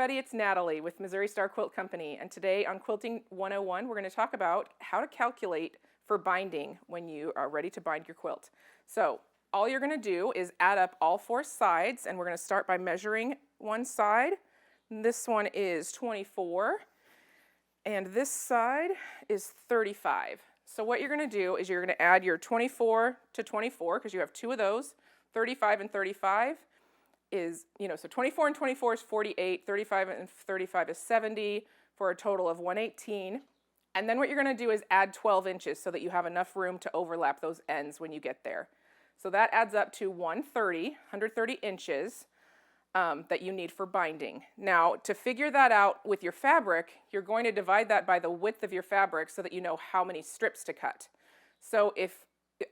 everybody, it's Natalie with Missouri Star Quilt Company, and today on Quilting 101 we're going to talk about how to calculate for binding when you are ready to bind your quilt. So all you're going to do is add up all four sides, and we're going to start by measuring one side. This one is 24 and this side is 35. So what you're going to do is you're going to add your 24 to 24 because you have two of those. 35 and 35 is, so 24 and 24 is 48, 35 and 35 is 70 for a total of 118. And then what you're going to do is add 12 inches so that you have enough room to overlap those ends when you get there. So that adds up to 130 inches that you need for binding. Now, to figure that out with your fabric, you're going to divide that by the width of your fabric so that you know how many strips to cut. So if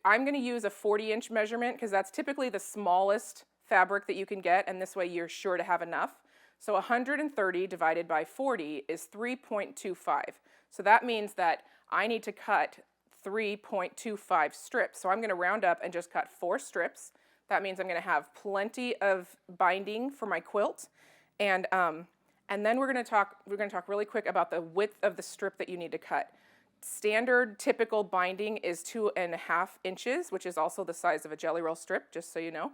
I'm going to use a 40-inch measurement because that's typically the smallest fabric that you can get, and this way you're sure to have enough. So 130 divided by 40 is 3.25. So that means that I need to cut 3.25 strips. So I'm going to round up and just cut 4 strips. That means I'm going to have plenty of binding for my quilt, and then we're going to talk really quick about the width of the strip that you need to cut. Standard typical binding is 2.5 inches, which is also the size of a Jelly Roll strip, just so you know.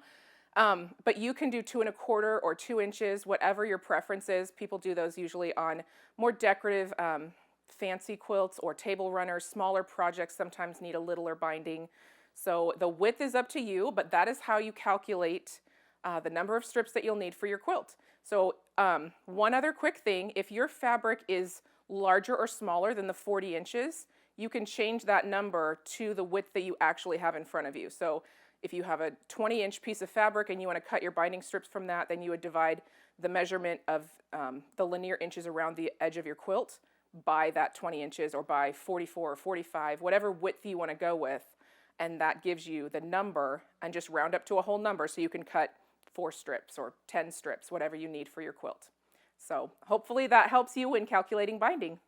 But you can do 2.25 or 2 inches, whatever your preference is. People do those usually on more decorative fancy quilts or table runners. Smaller projects sometimes need a littler binding. So the width is up to you, but that is how you calculate the number of strips that you'll need for your quilt. So one other quick thing, if your fabric is larger or smaller than the 40 inches, you can change that number to the width that you actually have in front of you. So if you have a 20-inch piece of fabric and you want to cut your binding strips from that, then you would divide the measurement of the linear inches around the edge of your quilt by that 20 inches or by 44 or 45, whatever width you want to go with, and that gives you the number, and just round up to a whole number so you can cut 4 strips or 10 strips, whatever you need for your quilt. So hopefully that helps you in calculating binding.